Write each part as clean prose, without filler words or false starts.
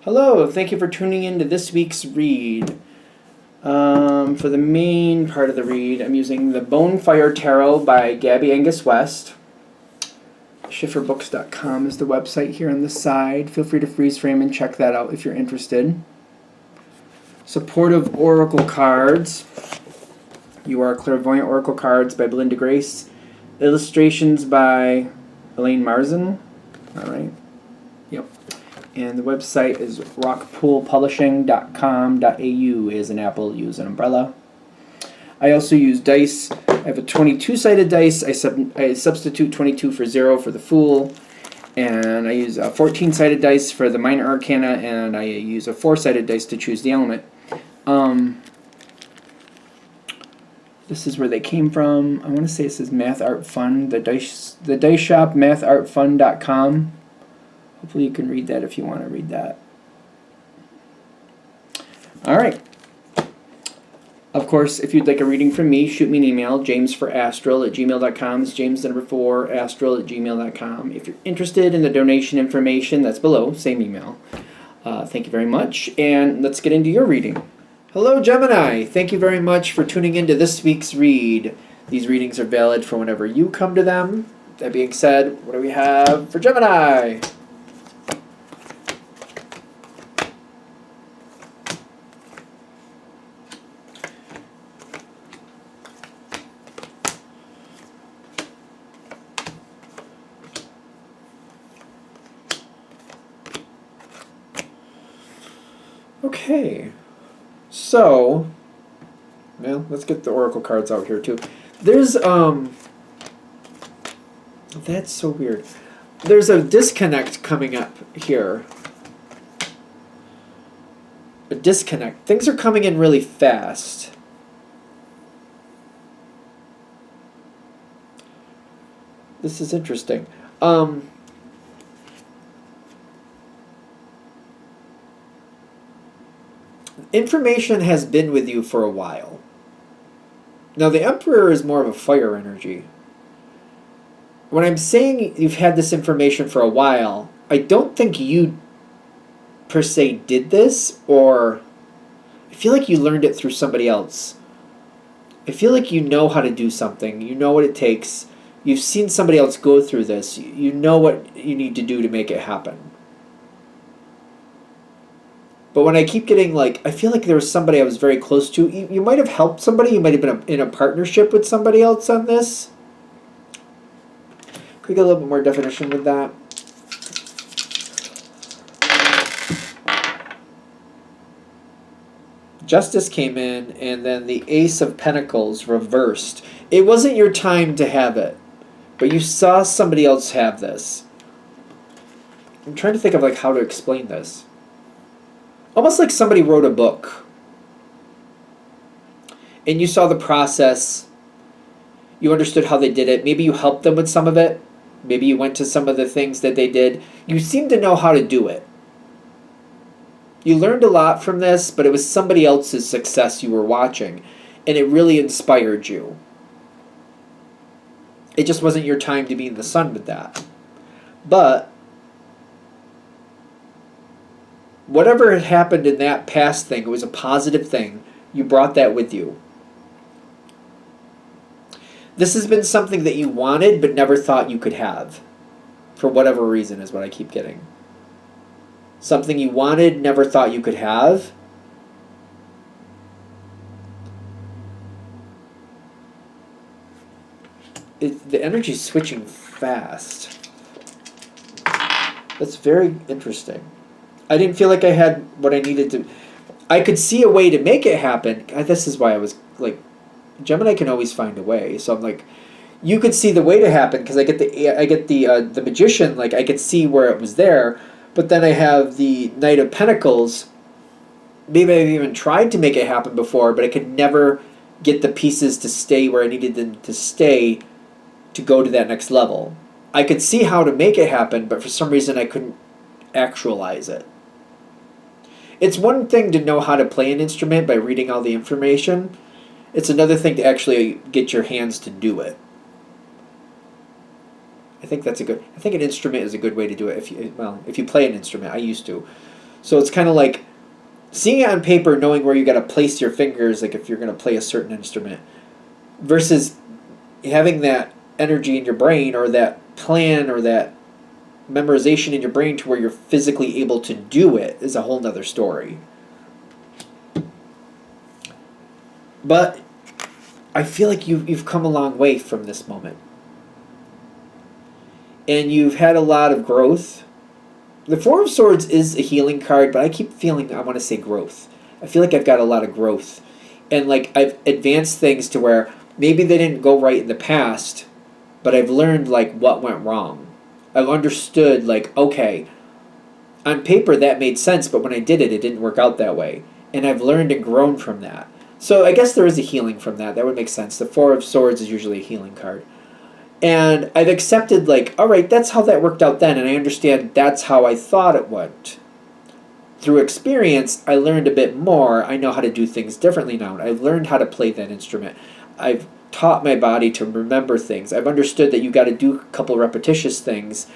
Hello, thank you for tuning in to this week's read. For the main part of the read, I'm using the Bonefire Tarot by Gabby Angus West. Schifferbooks.com is the website here on the side. Feel free to freeze frame and check that out if you're interested. Supportive Oracle Cards. You Are Clairvoyant Oracle Cards by Belinda Grace. Illustrations by Elaine Marzin. Alright. Yep. And the website is rockpoolpublishing.com.au is an apple, use an umbrella. I also use dice. I have a 22-sided dice. I substitute 22 for 0 for the Fool. And I use a 14-sided dice for the Minor Arcana, and I use a 4-sided dice to choose the element. This is where they came from. I want to say this is Math Art Fun, the dice shop, mathartfun.com. Hopefully you can read that if you want to read that. Alright. Of course, if you'd like a reading from me, shoot me an email, jamesforastral@gmail.com. It's james4astral@gmail.com. If you're interested in the donation information, that's below, same email. Thank you very much, and let's get into your reading. Hello, Gemini. Thank you very much for tuning into this week's read. These readings are valid for whenever you come to them. That being said, what do we have for Gemini? Okay, so, well, let's get the oracle cards out here too. There's, that's so weird. There's a disconnect coming up here. A disconnect. Things are coming in really fast. This is interesting. Information has been with you for a while. Now, the Emperor is more of a fire energy. When I'm saying you've had this information for a while, I don't think you, per se, did this, or I feel like you learned it through somebody else. I feel like you know how to do something. You know what it takes. You've seen somebody else go through this. You know what you need to do to make it happen. But when I keep getting, like, I feel like there was somebody I was very close to. You might have helped somebody. You might have been in a partnership with somebody else on this. Could we get a little bit more definition with that? Justice came in, and then the Ace of Pentacles reversed. It wasn't your time to have it, but you saw somebody else have this. I'm trying to think of, like, how to explain this. Almost like somebody wrote a book, and you saw the process, you understood how they did it, maybe you helped them with some of it, maybe you went to some of the things that they did. You seem to know how to do it. You learned a lot from this, but it was somebody else's success you were watching, and it really inspired you. It just wasn't your time to be in the sun with that. But whatever had happened in that past thing, it was a positive thing. You brought that with you. This has been something that you wanted but never thought you could have. For whatever reason is what I keep getting. Something you wanted, never thought you could have. The energy's switching fast. That's very interesting. I didn't feel like I had what I needed to. I could see a way to make it happen. This is why I was like, Gemini can always find a way. So I'm like, you could see the way to happen because I get the Magician. Like I could see where it was there, but then I have the Knight of Pentacles. Maybe I've even tried to make it happen before, but I could never get the pieces to stay where I needed them to stay to go to that next level. I could see how to make it happen, but for some reason I couldn't actualize it. It's one thing to know how to play an instrument by reading all the information. It's another thing to actually get your hands to do it. I think an instrument is a good way to do it. If you play an instrument, I used to. So it's kind of like seeing it on paper, knowing where you got to place your fingers, like if you're going to play a certain instrument, versus having that energy in your brain or that plan or that memorization in your brain to where you're physically able to do it is a whole nother story. But I feel like you've come a long way from this moment. And you've had a lot of growth. The Four of Swords is a healing card, but I keep feeling I want to say growth. I feel like I've got a lot of growth. And like I've advanced things to where maybe they didn't go right in the past, but I've learned like what went wrong. I've understood like, okay, on paper that made sense, but when I did it, it didn't work out that way. And I've learned and grown from that. So I guess there is a healing from that. That would make sense. The Four of Swords is usually a healing card. And I've accepted, like, all right, that's how that worked out then, and I understand that's how I thought it went. Through experience, I learned a bit more. I know how to do things differently now. I've learned how to play that instrument. I've taught my body to remember things. I've understood that you got to do a couple repetitious things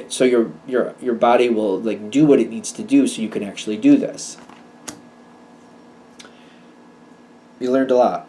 so your body will like do what it needs to do so you can actually do this. You learned a lot.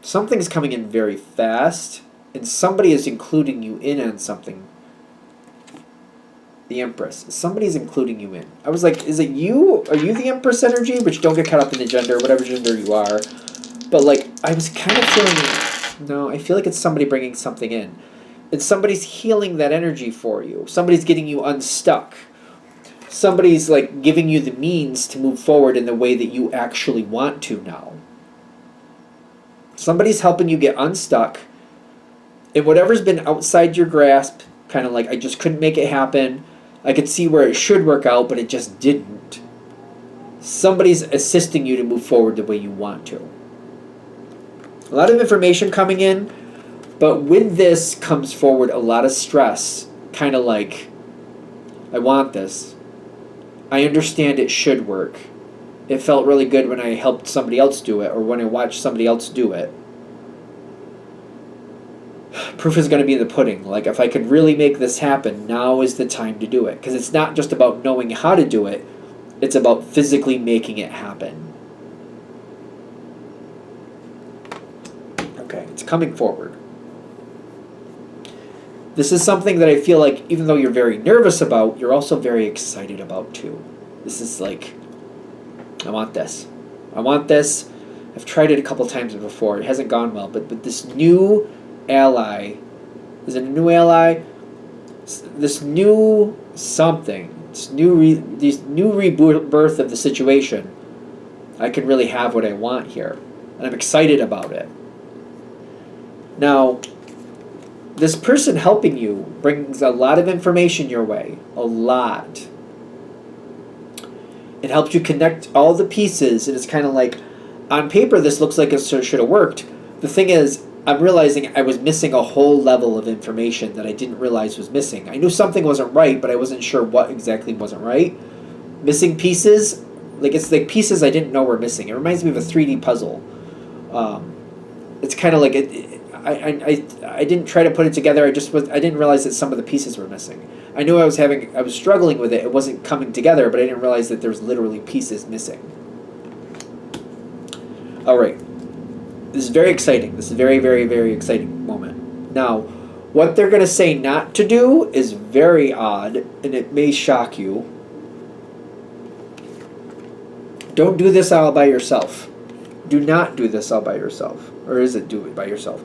Something's coming in very fast, and somebody is including you in on something. The Empress. Somebody's including you in. I was like, is it you? Are you the Empress energy? Which don't get caught up in the gender, whatever gender you are. But like, I was kind of feeling, no, I feel like it's somebody bringing something in. And somebody's healing that energy for you. Somebody's getting you unstuck. Somebody's like giving you the means to move forward in the way that you actually want to now. Somebody's helping you get unstuck. And whatever's been outside your grasp, kind of like, I just couldn't make it happen. I could see where it should work out, but it just didn't. Somebody's assisting you to move forward the way you want to. A lot of information coming in, but with this comes forward a lot of stress. Kind of like, I want this. I understand it should work. It felt really good when I helped somebody else do it or when I watched somebody else do it. Proof is going to be in the pudding. Like, if I could really make this happen, now is the time to do it. Because it's not just about knowing how to do it. It's about physically making it happen. Okay, it's coming forward. This is something that I feel like, even though you're very nervous about, you're also very excited about too. This is like, I want this. I want this. I've tried it a couple times before. It hasn't gone well. But this new ally, is it a new ally? This new something, this new rebirth of the situation, I can really have what I want here. And I'm excited about it. Now, this person helping you brings a lot of information your way. A lot. It helps you connect all the pieces, and it's kind of like, on paper this looks like it should have worked. The thing is, I'm realizing I was missing a whole level of information that I didn't realize was missing. I knew something wasn't right, but I wasn't sure what exactly wasn't right. Missing pieces, like it's like pieces I didn't know were missing. It reminds me of a 3D puzzle. It's kind of like I didn't try to put it together. I didn't realize that some of the pieces were missing. I knew I was struggling with it. It wasn't coming together, but I didn't realize that there was literally pieces missing. All right. This is very exciting. This is a very, very, very exciting moment. Now, what they're going to say not to do is very odd, and it may shock you. Don't do this all by yourself. Do not do this all by yourself. Or is it do it by yourself?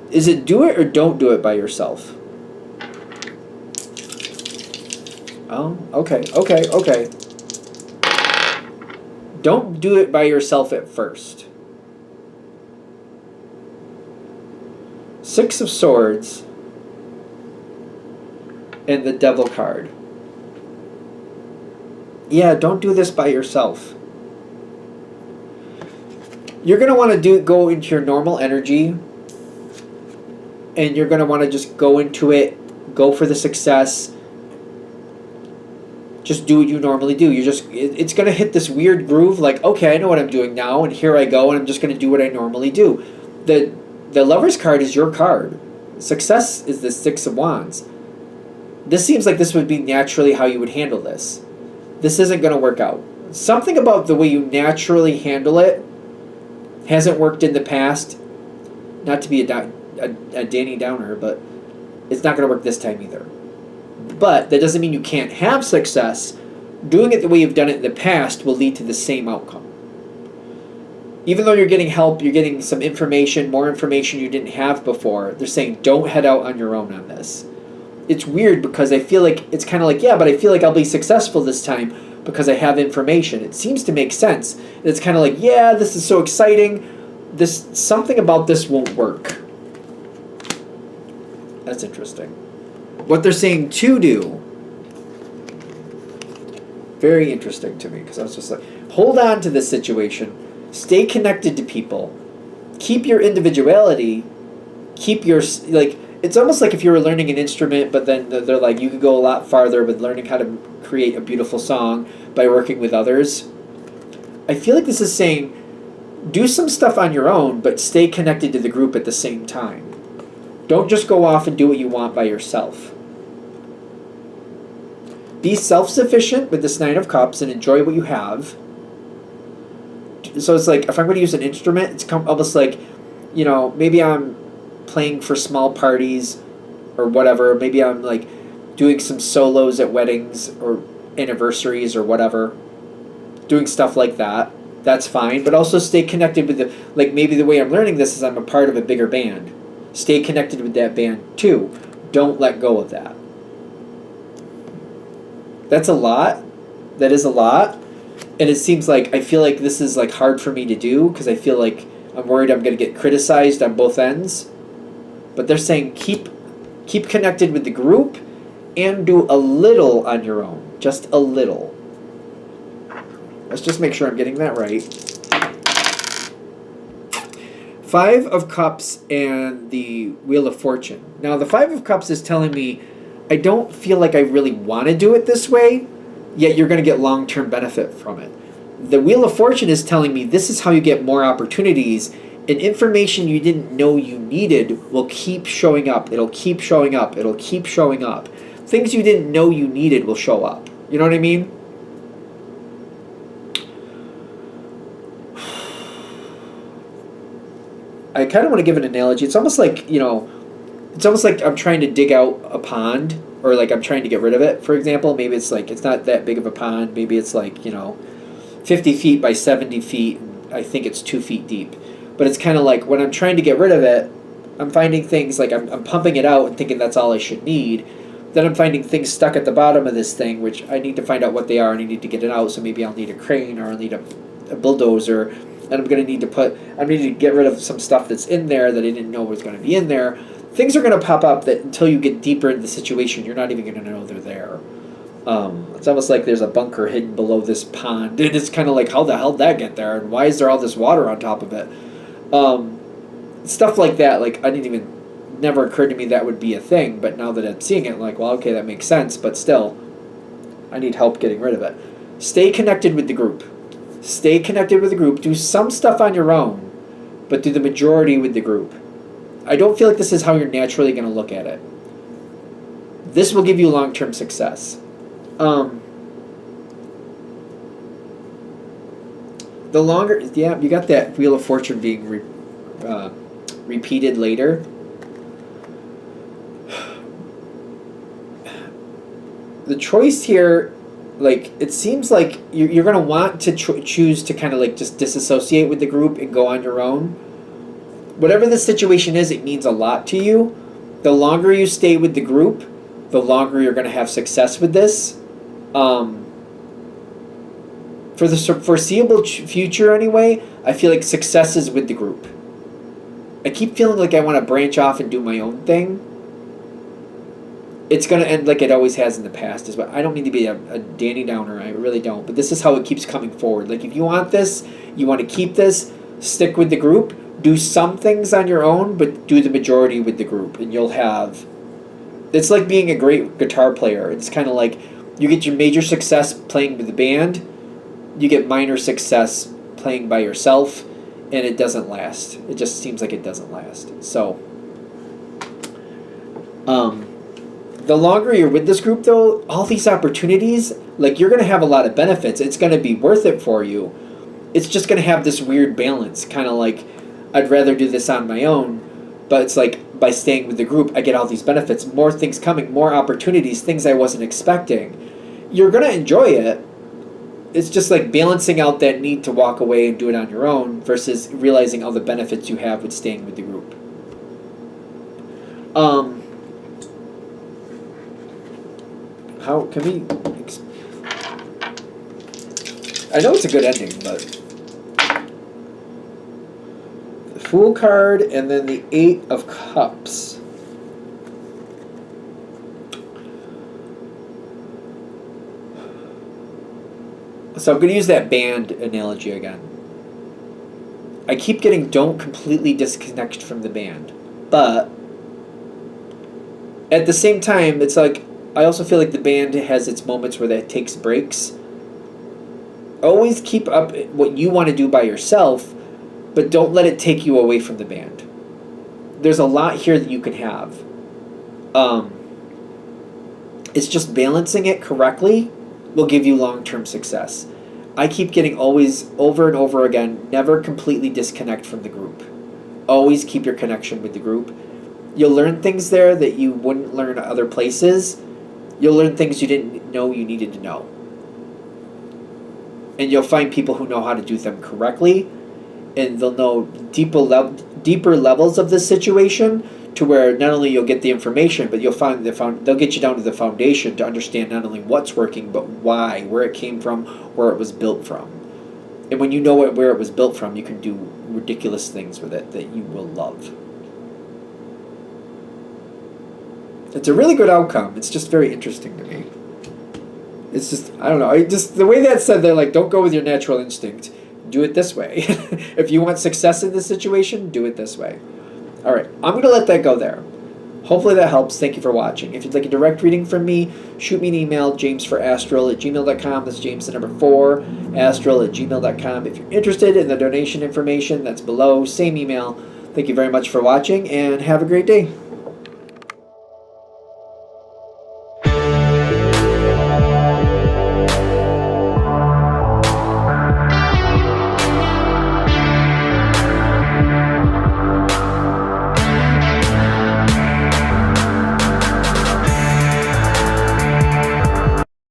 Is it do it or don't do it by yourself? Oh, okay. Don't do it by yourself at first. Six of Swords and the Devil card. Yeah, don't do this by yourself. You're going to want to go into your normal energy, and you're going to want to just go into it, go for the success. Just do what you normally do. It's going to hit this weird groove like, okay, I know what I'm doing now, and here I go, and I'm just going to do what I normally do. The Lover's card is your card. Success is the Six of Wands. This seems like this would be naturally how you would handle this. This isn't going to work out. Something about the way you naturally handle it hasn't worked in the past. Not to be a Danny Downer, but it's not going to work this time either. But that doesn't mean you can't have success. Doing it the way you've done it in the past will lead to the same outcome. Even though you're getting help, you're getting some information, more information you didn't have before, they're saying don't head out on your own on this. It's weird because I feel like it's kind of like, yeah, but I feel like I'll be successful this time because I have information. It seems to make sense. It's kind of like, yeah, this is so exciting. Something about this won't work. That's interesting. What they're saying to do, very interesting to me, because I was just like, hold on to this situation. Stay connected to people. Keep your individuality. Keep your, like, it's almost like if you were learning an instrument, but then they're like, you could go a lot farther with learning how to create a beautiful song by working with others. I feel like this is saying, do some stuff on your own, but stay connected to the group at the same time. Don't just go off and do what you want by yourself. Be self-sufficient with this Nine of Cups and enjoy what you have. So it's like, if I'm going to use an instrument, it's almost like, you know, maybe I'm playing for small parties or whatever. Maybe I'm like doing some solos at weddings or anniversaries or whatever. Doing stuff like that. That's fine. But also stay connected with the, like, maybe the way I'm learning this is I'm a part of a bigger band. Stay connected with that band too. Don't let go of that. That's a lot. That is a lot. And it seems like, I feel like this is like hard for me to do because I feel like I'm worried I'm going to get criticized on both ends. But they're saying keep connected with the group and do a little on your own. Just a little. Let's just make sure I'm getting that right. Five of Cups and the Wheel of Fortune. Now, the Five of Cups is telling me I don't feel like I really want to do it this way, yet you're going to get long-term benefit from it. The Wheel of Fortune is telling me this is how you get more opportunities, and information you didn't know you needed will keep showing up. It'll keep showing up. It'll keep showing up. Things you didn't know you needed will show up. You know what I mean? I kind of want to give an analogy. It's almost like, you know, it's almost like I'm trying to dig out a pond, or like I'm trying to get rid of it, for example. Maybe it's like, it's not that big of a pond. Maybe it's like, you know, 50 feet by 70 feet. And I think it's 2 feet deep. But it's kind of like when I'm trying to get rid of it, I'm finding things like I'm pumping it out and thinking that's all I should need. Then I'm finding things stuck at the bottom of this thing, which I need to find out what they are and I need to get it out. So maybe I'll need a crane or I'll need a bulldozer. And I'm going to need to get rid of some stuff that's in there that I didn't know was going to be in there. Things are going to pop up that until you get deeper into the situation, you're not even going to know they're there. It's almost like there's a bunker hidden below this pond. And it's kind of like, how the hell did that get there? And why is there all this water on top of it? Stuff like that, like, never occurred to me that would be a thing. But now that I'm seeing it, I'm like, well, okay, that makes sense. But still, I need help getting rid of it. Stay connected with the group. Stay connected with the group. Do some stuff on your own, but do the majority with the group. I don't feel like this is how you're naturally going to look at it. This will give you long-term success. The longer, yeah, you got that Wheel of Fortune being repeated later. The choice here, like, it seems like you're going to want to choose to kind of like just disassociate with the group and go on your own. Whatever the situation is, it means a lot to you. The longer you stay with the group, the longer you're going to have success with this. For the foreseeable future anyway, I feel like success is with the group. I keep feeling like I want to branch off and do my own thing. It's going to end like it always has in the past. Is what I don't mean to be a Danny Downer. I really don't. But this is how it keeps coming forward. Like, if you want this, you want to keep this, stick with the group. Do some things on your own, but do the majority with the group. And you'll have... It's like being a great guitar player. It's kind of like you get your major success playing with the band. You get minor success playing by yourself. And it doesn't last. It just seems like it doesn't last. So... The longer you're with this group, though, all these opportunities, like, you're going to have a lot of benefits. It's going to be worth it for you. It's just going to have this weird balance, kind of like, I'd rather do this on my own, but it's like, by staying with the group, I get all these benefits, more things coming, more opportunities, things I wasn't expecting. You're going to enjoy it. It's just like balancing out that need to walk away and do it on your own versus realizing all the benefits you have with staying with the group. How can we... I know it's a good ending, but... The Fool card and then the Eight of Cups. So I'm going to use that band analogy again. I keep getting don't completely disconnect from the band. But at the same time, it's like, I also feel like the band has its moments where that takes breaks. Always keep up what you want to do by yourself, but don't let it take you away from the band. There's a lot here that you can have. It's just balancing it correctly will give you long-term success. I keep getting always, over and over again, never completely disconnect from the group. Always keep your connection with the group. You'll learn things there that you wouldn't learn other places. You'll learn things you didn't know you needed to know. And you'll find people who know how to do them correctly, and they'll know deeper levels of the situation to where not only you'll get the information, but you'll find they'll get you down to the foundation to understand not only what's working, but why, where it came from, where it was built from. And when you know where it was built from, you can do ridiculous things with it that you will love. It's a really good outcome. It's just very interesting to me. It's just, I don't know, the way that's said, they're like, don't go with your natural instinct. Do it this way. If you want success in this situation, do it this way. All right, I'm going to let that go there. Hopefully that helps. Thank you for watching. If you'd like a direct reading from me, shoot me an email, jamesforastral@gmail.com. That's James the number 4, astral@gmail.com. If you're interested in the donation information, that's below. Same email. Thank you very much for watching, and have a great day.